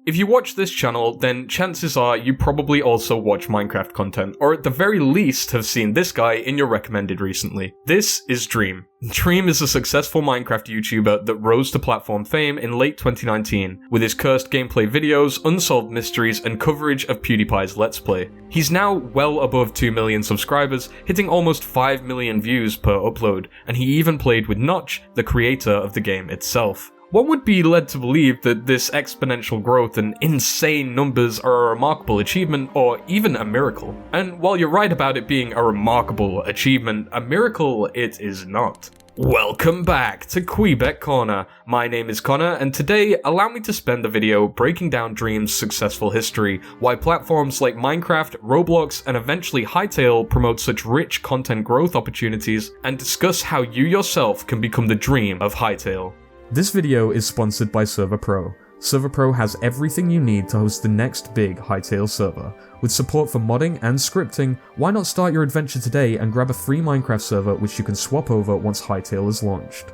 If you watch this channel, then chances are you probably also watch Minecraft content, or at the very least have seen this guy in your recommended recently. This is Dream. Dream is a successful Minecraft YouTuber that rose to platform fame in late 2019, with his cursed gameplay videos, unsolved mysteries, and coverage of PewDiePie's Let's Play. He's now well above 2 million subscribers, hitting almost 5 million views per upload, and he even played with Notch, the creator of the game itself. One would be led to believe that this exponential growth and insane numbers are a remarkable achievement, or even a miracle. And while you're right about it being a remarkable achievement, a miracle it is not. Welcome back to Kweebec Corner. My name is Connor, and today allow me to spend the video breaking down Dream's successful history, why platforms like Minecraft, Roblox, and eventually Hytale promote such rich content growth opportunities, and discuss how you yourself can become the Dream of Hytale. This video is sponsored by ServerPro. ServerPro has everything you need to host the next big Hytale server. With support for modding and scripting, why not start your adventure today and grab a free Minecraft server which you can swap over once Hytale is launched.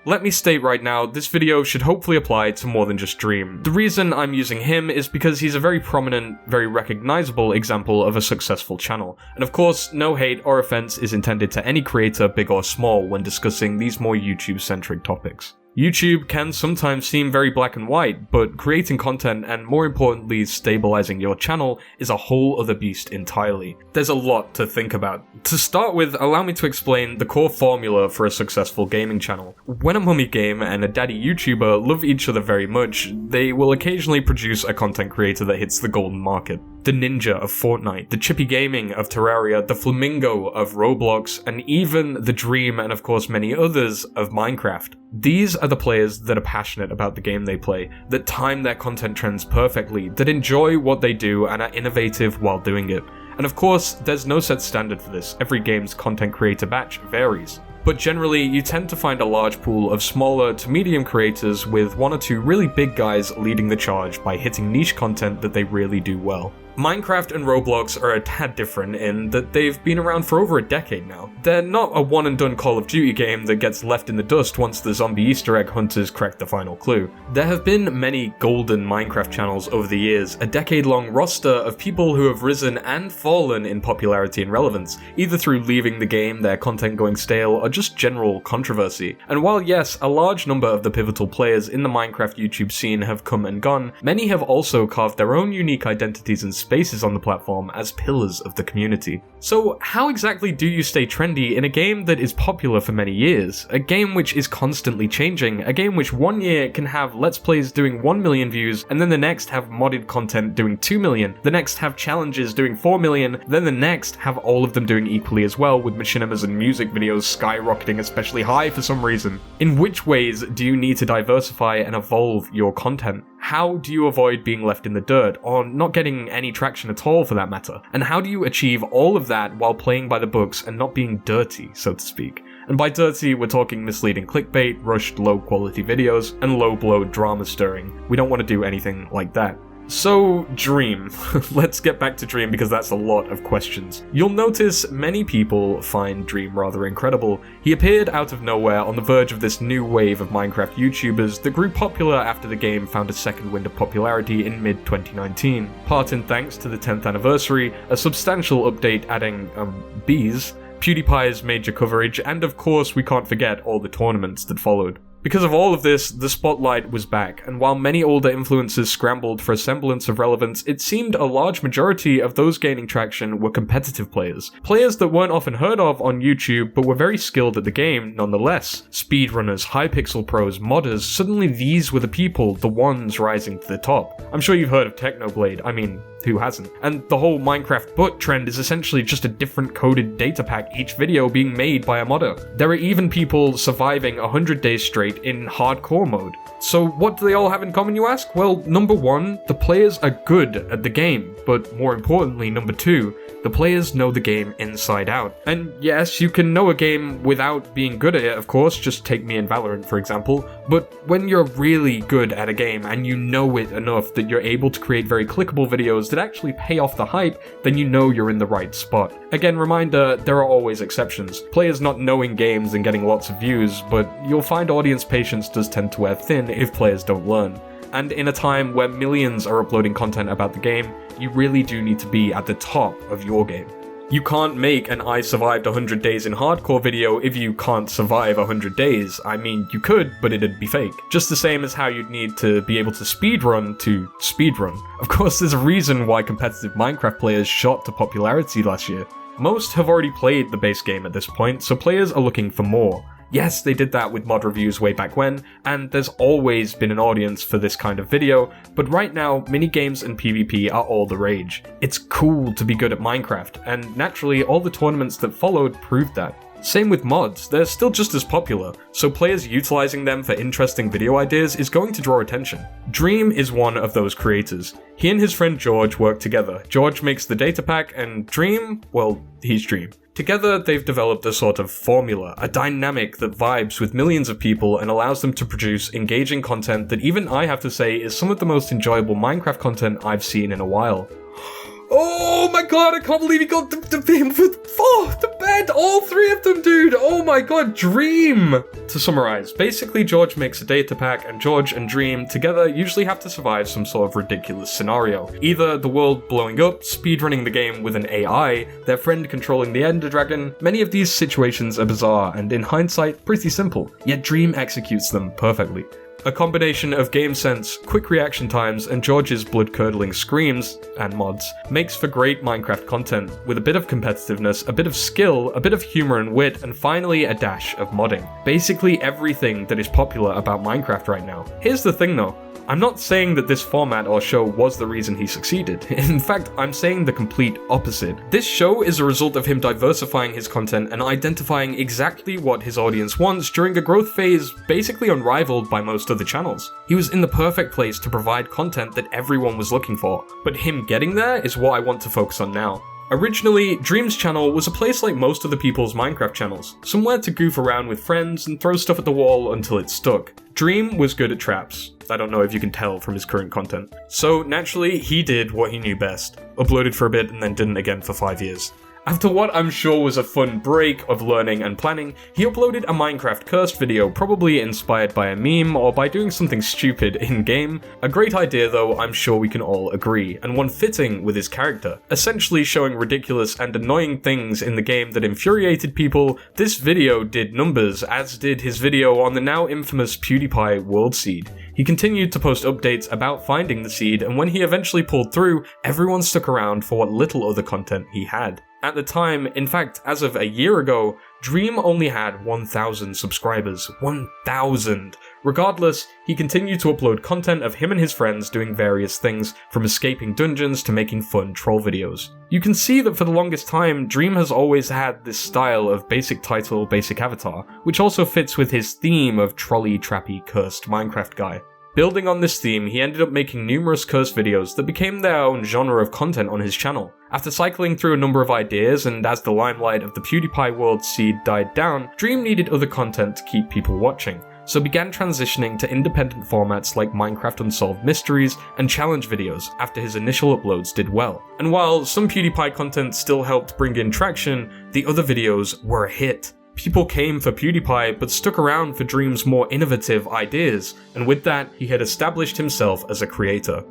Let me state right now, this video should hopefully apply to more than just Dream. The reason I'm using him is because he's a very prominent, very recognizable example of a successful channel. And of course, no hate or offense is intended to any creator, big or small, when discussing these more YouTube-centric topics. YouTube can sometimes seem very black and white, but creating content and more importantly stabilizing your channel is a whole other beast entirely. There's a lot to think about. To start with, allow me to explain the core formula for a successful gaming channel. When a mummy game and a daddy YouTuber love each other very much, they will occasionally produce a content creator that hits the golden market. The Ninja of Fortnite, the Chippy Gaming of Terraria, the Flamingo of Roblox, and even the Dream and of course many others of Minecraft. These are the players that are passionate about the game they play, that time their content trends perfectly, that enjoy what they do and are innovative while doing it. And of course, there's no set standard for this, every game's content creator batch varies. But generally, you tend to find a large pool of smaller to medium creators with one or two really big guys leading the charge by hitting niche content that they really do well. Minecraft and Roblox are a tad different in that they've been around for over a decade now. They're not a one-and-done Call of Duty game that gets left in the dust once the zombie Easter egg hunters crack the final clue. There have been many golden Minecraft channels over the years, a decade-long roster of people who have risen and fallen in popularity and relevance, either through leaving the game, their content going stale, or just general controversy. And while yes, a large number of the pivotal players in the Minecraft YouTube scene have come and gone, many have also carved their own unique identities and spaces on the platform as pillars of the community. So how exactly do you stay trendy in a game that is popular for many years? A game which is constantly changing, a game which one year can have Let's Plays doing 1 million views, and then the next have modded content doing 2 million, the next have challenges doing 4 million, then the next have all of them doing equally as well, with machinimas and music videos skyrocketing especially high for some reason. In which ways do you need to diversify and evolve your content? How do you avoid being left in the dirt, or not getting any traction at all for that matter? And how do you achieve all of that while playing by the books and not being dirty, so to speak? And by dirty, we're talking misleading clickbait, rushed low-quality videos, and low-blow drama stirring. We don't want to do anything like that. So, Dream. Let's get back to Dream because that's a lot of questions. You'll notice many people find Dream rather incredible. He appeared out of nowhere on the verge of this new wave of Minecraft YouTubers that grew popular after the game found a second wind of popularity in mid-2019. Part in thanks to the 10th anniversary, a substantial update adding, bees, PewDiePie's major coverage, and of course we can't forget all the tournaments that followed. Because of all of this, the spotlight was back, and while many older influencers scrambled for a semblance of relevance, it seemed a large majority of those gaining traction were competitive players. Players that weren't often heard of on YouTube, but were very skilled at the game nonetheless. Speedrunners, Hypixel pros, modders, suddenly these were the people, the ones rising to the top. I'm sure you've heard of Technoblade, I mean, who hasn't? And the whole Minecraft butt trend is essentially just a different coded data pack, each video being made by a modder. There are even people surviving 100 days straight in hardcore mode. So what do they all have in common, you ask? Well, number one, the players are good at the game, but more importantly, number two, the players know the game inside out. And yes, you can know a game without being good at it, of course, just take me in Valorant for example, but when you're really good at a game and you know it enough that you're able to create very clickable videos that actually pay off the hype, then you know you're in the right spot. Again, reminder, there are always exceptions. Players not knowing games and getting lots of views, but you'll find audience patience does tend to wear thin if players don't learn. and in a time where millions are uploading content about the game, you really do need to be at the top of your game. You can't make an I survived 100 days in hardcore video if you can't survive 100 days. I mean, you could, but it'd be fake. Just the same as how you'd need to be able to speedrun to speedrun. Of course, there's a reason why competitive Minecraft players shot to popularity last year. Most have already played the base game at this point, so players are looking for more. Yes, they did that with mod reviews way back when, and there's always been an audience for this kind of video, but right now, minigames and PvP are all the rage. It's cool to be good at Minecraft, and naturally, all the tournaments that followed proved that. Same with mods, they're still just as popular, so players utilizing them for interesting video ideas is going to draw attention. Dream is one of those creators. He and his friend George work together. George makes the data pack, and Dream, well, he's Dream. Together, they've developed a sort of formula, a dynamic that vibes with millions of people and allows them to produce engaging content that even I have to say is some of the most enjoyable Minecraft content I've seen in a while. Oh my god, I can't believe he got the bed, all three of them, dude. Oh my god, Dream. To summarize, basically George makes a data pack and George and Dream together usually have to survive some sort of ridiculous scenario. Either the world blowing up, speedrunning the game with an AI, their friend controlling the Ender Dragon. Many of these situations are bizarre and in hindsight pretty simple, yet Dream executes them perfectly. A combination of game sense, quick reaction times, and George's blood-curdling screams, and mods, makes for great Minecraft content, with a bit of competitiveness, a bit of skill, a bit of humor and wit, and finally a dash of modding. Basically everything that is popular about Minecraft right now. Here's the thing though, I'm not saying that this format or show was the reason he succeeded. In fact, I'm saying the complete opposite. This show is a result of him diversifying his content and identifying exactly what his audience wants during a growth phase basically unrivaled by most other channels. He was in the perfect place to provide content that everyone was looking for, but him getting there is what I want to focus on now. Originally, Dream's channel was a place like most other people's Minecraft channels, somewhere to goof around with friends and throw stuff at the wall until it stuck. Dream was good at traps. I don't know if you can tell from his current content. So naturally, he did what he knew best. Uploaded for a bit and then didn't again for 5 years. After what I'm sure was a fun break of learning and planning, he uploaded a Minecraft cursed video, probably inspired by a meme or by doing something stupid in-game. A great idea though, I'm sure we can all agree, and one fitting with his character. Essentially showing ridiculous and annoying things in the game that infuriated people, this video did numbers, as did his video on the now infamous PewDiePie World Seed. He continued to post updates about finding the seed, and when he eventually pulled through, everyone stuck around for what little other content he had. At the time, in fact, as of a year ago, Dream only had 1,000 subscribers. 1,000! Regardless, he continued to upload content of him and his friends doing various things, from escaping dungeons to making fun troll videos. You can see that for the longest time, Dream has always had this style of basic title, basic avatar, which also fits with his theme of trolley, trappy, cursed Minecraft guy. Building on this theme, he ended up making numerous cursed videos that became their own genre of content on his channel. After cycling through a number of ideas, and as the limelight of the PewDiePie World Seed died down, Dream needed other content to keep people watching, so began transitioning to independent formats like Minecraft Unsolved Mysteries and challenge videos after his initial uploads did well. And while some PewDiePie content still helped bring in traction, the other videos were a hit. People came for PewDiePie but stuck around for Dream's more innovative ideas, and with that, he had established himself as a creator.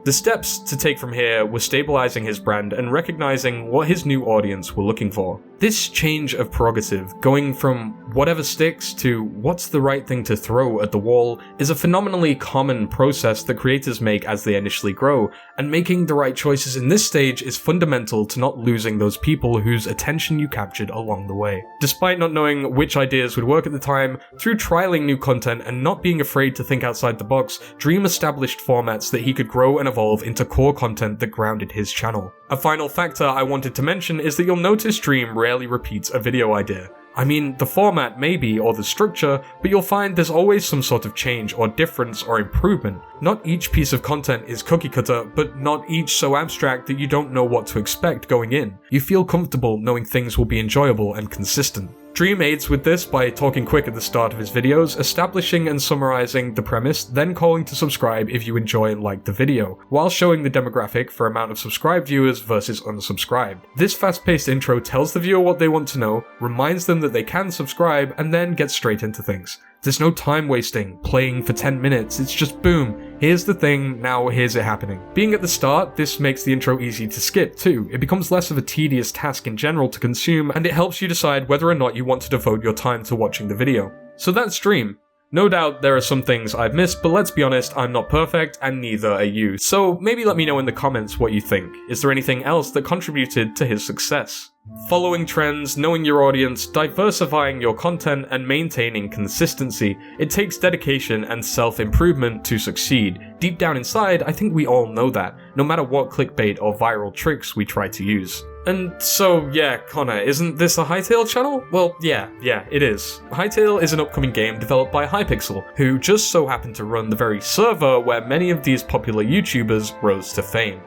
The steps to take from here were stabilizing his brand and recognizing what his new audience were looking for. This change of prerogative, going from whatever sticks to what's the right thing to throw at the wall, is a phenomenally common process that creators make as they initially grow, and making the right choices in this stage is fundamental to not losing those people whose attention you captured along the way. Despite not knowing which ideas would work at the time, through trialing new content and not being afraid to think outside the box, Dream established formats that he could grow and evolve into core content that grounded his channel. A final factor I wanted to mention is that you'll notice Dream rarely repeats a video idea. I mean, the format maybe, or the structure, but you'll find there's always some sort of change or difference or improvement. Not each piece of content is cookie cutter, but not each so abstract that you don't know what to expect going in. You feel comfortable knowing things will be enjoyable and consistent. Dream aids with this by talking quick at the start of his videos, establishing and summarizing the premise, then calling to subscribe if you enjoy and like the video, while showing the demographic for amount of subscribed viewers versus unsubscribed. This fast-paced intro tells the viewer what they want to know, reminds them that they can subscribe, and then gets straight into things. There's no time wasting, playing for 10 minutes, it's just boom, here's the thing, now here's it happening. Being at the start, this makes the intro easy to skip too. It becomes less of a tedious task in general to consume, and it helps you decide whether or not you want to devote your time to watching the video. So that's Dream. No doubt there are some things I've missed, but let's be honest, I'm not perfect, and neither are you. So maybe let me know in the comments what you think. Is there anything else that contributed to his success? Following trends, knowing your audience, diversifying your content, and maintaining consistency. It takes dedication and self-improvement to succeed. Deep down inside, I think we all know that, no matter what clickbait or viral tricks we try to use. And so, yeah, Connor, isn't this a Hytale channel? Well, yeah, it is. Hytale is an upcoming game developed by Hypixel, who just so happened to run the very server where many of these popular YouTubers rose to fame.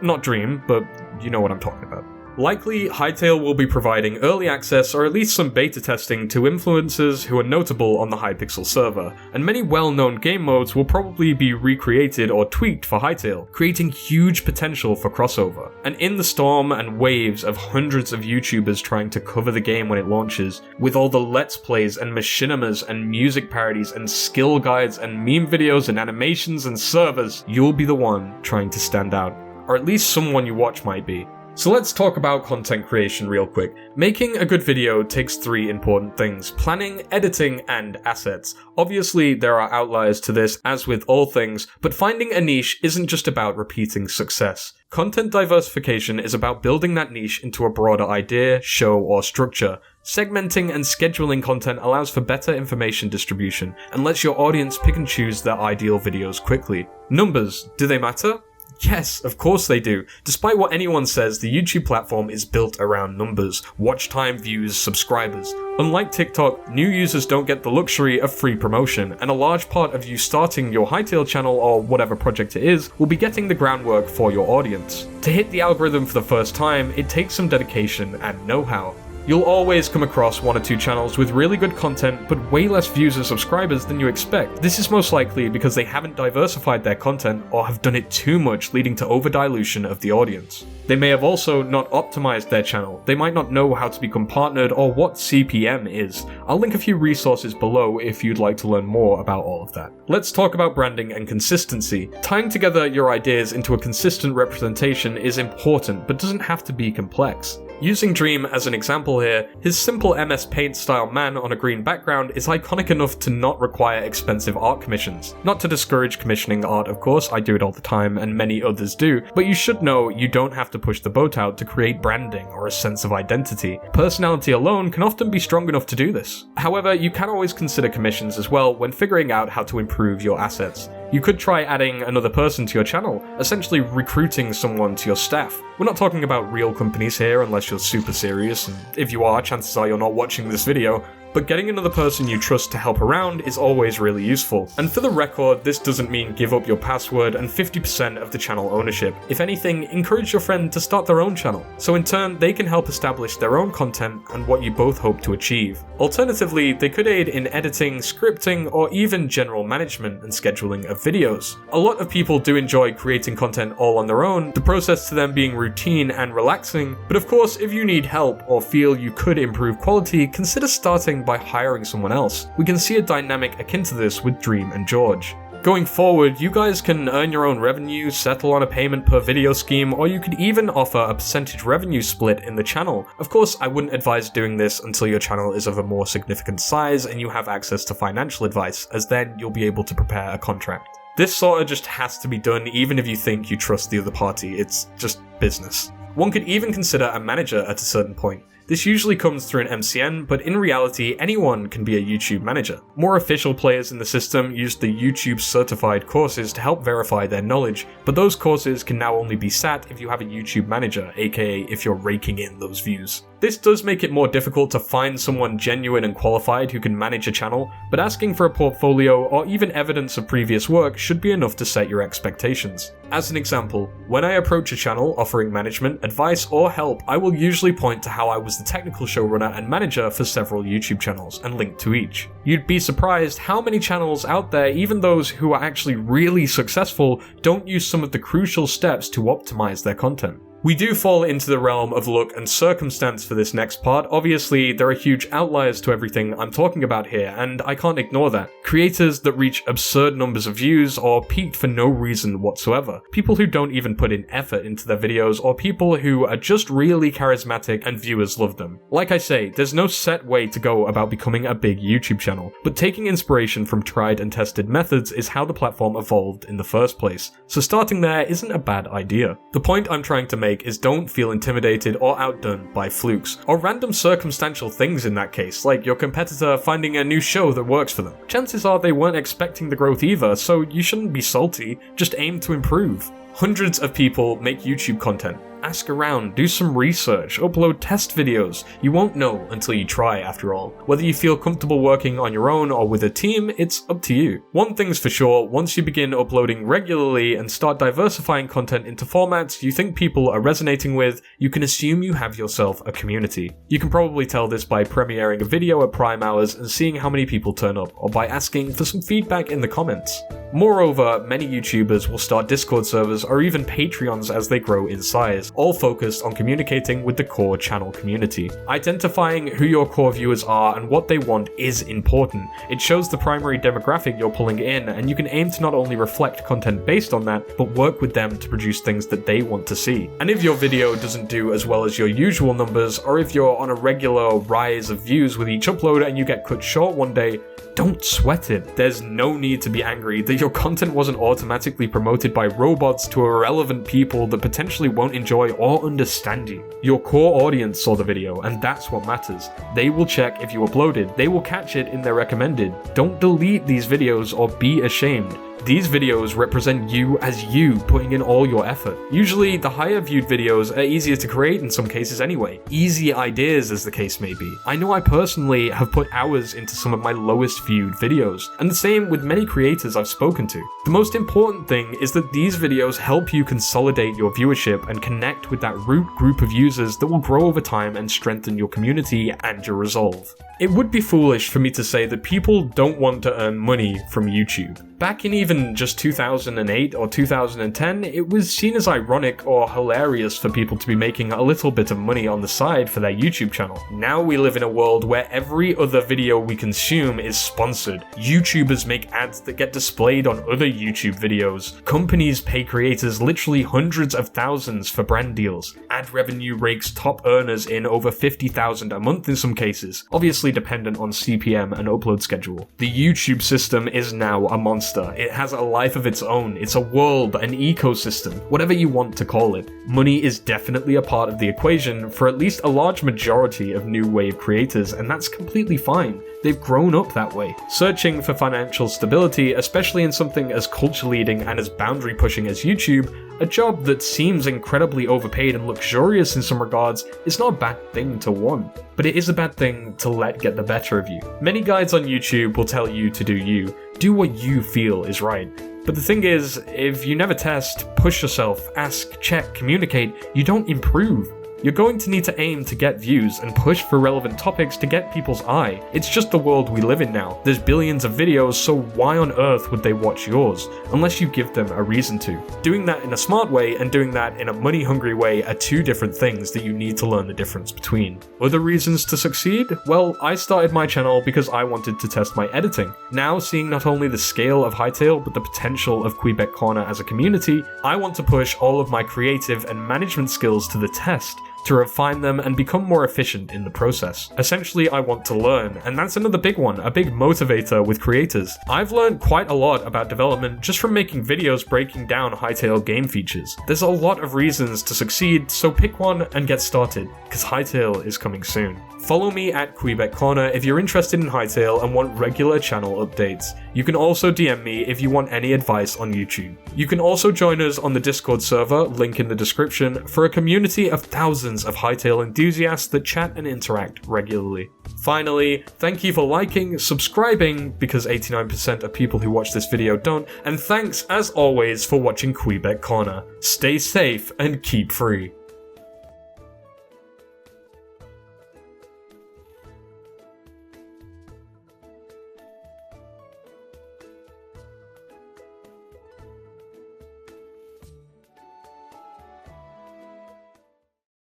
Not Dream, but you know what I'm talking about. Likely, Hytale will be providing early access or at least some beta testing to influencers who are notable on the Hypixel server, and many well-known game modes will probably be recreated or tweaked for Hytale, creating huge potential for crossover. And in the storm and waves of hundreds of YouTubers trying to cover the game when it launches, with all the Let's Plays and machinimas and music parodies and skill guides and meme videos and animations and servers, you'll be the one trying to stand out. Or at least someone you watch might be. So let's talk about content creation real quick. Making a good video takes 3 important things: planning, editing, and assets. Obviously, there are outliers to this, as with all things, but finding a niche isn't just about repeating success. Content diversification is about building that niche into a broader idea, show, or structure. Segmenting and scheduling content allows for better information distribution, and lets your audience pick and choose their ideal videos quickly. Numbers, do they matter? Yes, of course they do. Despite what anyone says, the YouTube platform is built around numbers: watch time, views, subscribers. Unlike TikTok, new users don't get the luxury of free promotion, and a large part of you starting your Hytale channel or whatever project it is will be getting the groundwork for your audience. To hit the algorithm for the first time, it takes some dedication and know-how. You'll always come across 1 or 2 channels with really good content but way less views and subscribers than you expect. This is most likely because they haven't diversified their content or have done it too much, leading to over-dilution of the audience. They may have also not optimized their channel. They might not know how to become partnered or what CPM is. I'll link a few resources below if you'd like to learn more about all of that. Let's talk about branding and consistency. Tying together your ideas into a consistent representation is important, but doesn't have to be complex. Using Dream as an example here, his simple MS Paint style man on a green background is iconic enough to not require expensive art commissions. Not to discourage commissioning art, of course, I do it all the time and many others do, but you should know you don't have to push the boat out to create branding or a sense of identity. Personality alone can often be strong enough to do this. However, you can always consider commissions as well when figuring out how to improve your assets. You could try adding another person to your channel, essentially recruiting someone to your staff. We're not talking about real companies here unless you're super serious, and if you are, chances are you're not watching this video. But getting another person you trust to help around is always really useful. And for the record, this doesn't mean give up your password and 50% of the channel ownership. If anything, encourage your friend to start their own channel, so in turn they can help establish their own content and what you both hope to achieve. Alternatively, they could aid in editing, scripting, or even general management and scheduling of videos. A lot of people do enjoy creating content all on their own, the process to them being routine and relaxing, but of course if you need help or feel you could improve quality, consider starting by hiring someone else. We can see a dynamic akin to this with Dream and George. Going forward, you guys can earn your own revenue, settle on a payment per video scheme, or you could even offer a percentage revenue split in the channel. Of course, I wouldn't advise doing this until your channel is of a more significant size and you have access to financial advice, as then you'll be able to prepare a contract. This sorta just has to be done even if you think you trust the other party, it's just business. One could even consider a manager at a certain point. This usually comes through an MCN, but in reality, anyone can be a YouTube manager. More official players in the system use the YouTube certified courses to help verify their knowledge, but those courses can now only be sat if you have a YouTube manager, aka if you're raking in those views. This does make it more difficult to find someone genuine and qualified who can manage a channel, but asking for a portfolio or even evidence of previous work should be enough to set your expectations. As an example, when I approach a channel offering management, advice, or help, I will usually point to how I was the technical showrunner and manager for several YouTube channels and link to each. You'd be surprised how many channels out there, even those who are actually really successful, don't use some of the crucial steps to optimize their content. We do fall into the realm of luck and circumstance for this next part. Obviously, there are huge outliers to everything I'm talking about here, and I can't ignore that. Creators that reach absurd numbers of views or peaked for no reason whatsoever. People who don't even put in effort into their videos, or people who are just really charismatic and viewers love them. Like I say, there's no set way to go about becoming a big YouTube channel, but taking inspiration from tried and tested methods is how the platform evolved in the first place. So starting there isn't a bad idea. The point I'm trying to make is don't feel intimidated or outdone by flukes, or random circumstantial things in that case, like your competitor finding a new show that works for them. Chances are they weren't expecting the growth either, so you shouldn't be salty, just aim to improve. Hundreds of people make YouTube content. Ask around, do some research, upload test videos. You won't know until you try, after all. Whether you feel comfortable working on your own or with a team, it's up to you. One thing's for sure, once you begin uploading regularly and start diversifying content into formats you think people are resonating with, you can assume you have yourself a community. You can probably tell this by premiering a video at prime hours and seeing how many people turn up, or by asking for some feedback in the comments. Moreover, many YouTubers will start Discord servers or even Patreons as they grow in size, all focused on communicating with the core channel community. Identifying who your core viewers are and what they want is important. It shows the primary demographic you're pulling in, and you can aim to not only reflect content based on that, but work with them to produce things that they want to see. And if your video doesn't do as well as your usual numbers, or if you're on a regular rise of views with each upload and you get cut short one day, don't sweat it. There's no need to be angry that your content wasn't automatically promoted by robots to irrelevant people that potentially won't enjoy or understand you. Your core audience saw the video, and that's what matters. They will check if you uploaded, they will catch it in their recommended. Don't delete these videos or be ashamed. These videos represent you as you, putting in all your effort. Usually, the higher viewed videos are easier to create in some cases anyway. Easy ideas as the case may be. I know I personally have put hours into some of my lowest viewed videos, and the same with many creators I've spoken to. The most important thing is that these videos help you consolidate your viewership and connect with that root group of users that will grow over time and strengthen your community and your resolve. It would be foolish for me to say that people don't want to earn money from YouTube. Back in even just 2008 or 2010, it was seen as ironic or hilarious for people to be making a little bit of money on the side for their YouTube channel. Now we live in a world where every other video we consume is sponsored. YouTubers make ads that get displayed on other YouTube videos. Companies pay creators literally hundreds of thousands for brand deals. Ad revenue rakes top earners in over $50,000 a month in some cases, obviously dependent on CPM and upload schedule. The YouTube system is now a monster. It has a life of its own. It's a world, an ecosystem, whatever you want to call it. Money is definitely a part of the equation for at least a large majority of new wave creators, and that's completely fine. They've grown up that way. Searching for financial stability, especially in something as culture leading and as boundary pushing as YouTube, a job that seems incredibly overpaid and luxurious in some regards, is not a bad thing to want. But it is a bad thing to let get the better of you. Many guides on YouTube will tell you to do you. Do what you feel is right. But the thing is, if you never test, push yourself, ask, check, communicate, you don't improve. You're going to need to aim to get views and push for relevant topics to get people's eye. It's just the world we live in now. There's billions of videos, so why on earth would they watch yours? Unless you give them a reason to. Doing that in a smart way and doing that in a money-hungry way are two different things that you need to learn the difference between. Other reasons to succeed? Well, I started my channel because I wanted to test my editing. Now, seeing not only the scale of Hytale, but the potential of Kweebec Corner as a community, I want to push all of my creative and management skills to the test, to refine them and become more efficient in the process. Essentially, I want to learn, and that's another big one, a big motivator with creators. I've learned quite a lot about development just from making videos breaking down Hytale game features. There's a lot of reasons to succeed, so pick one and get started, because Hytale is coming soon. Follow me at Kweebec Corner if you're interested in Hytale and want regular channel updates. You can also DM me if you want any advice on YouTube. You can also join us on the Discord server, link in the description, for a community of thousands of Hytale enthusiasts that chat and interact regularly. Finally, thank you for liking, subscribing, because 89% of people who watch this video don't, and thanks as always for watching Kweebec Corner. Stay safe and keep free.